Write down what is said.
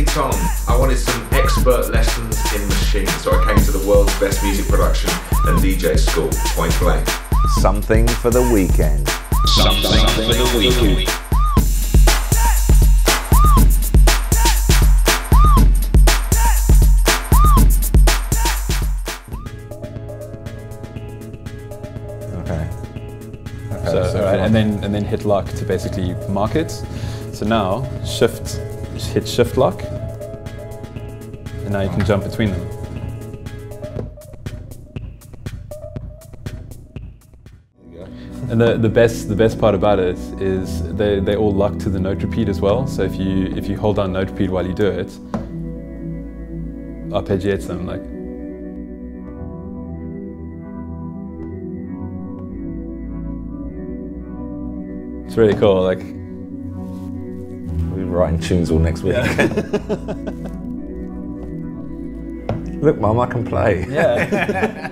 Tong. I wanted some expert lessons in Maschine, so I came to the world's best music production and DJ school, point blank. Something for the weekend. Something for the weekend. Right, and then hit lock to basically mark it. So now hit shift lock, and now you can jump between them. And the best part about it is they all lock to the note repeat as well. So if you hold down note repeat while you do it, arpeggiates them like. It's really cool. Like we'll be writing tunes all next week. Yeah. Look, Mum, I can play. Yeah.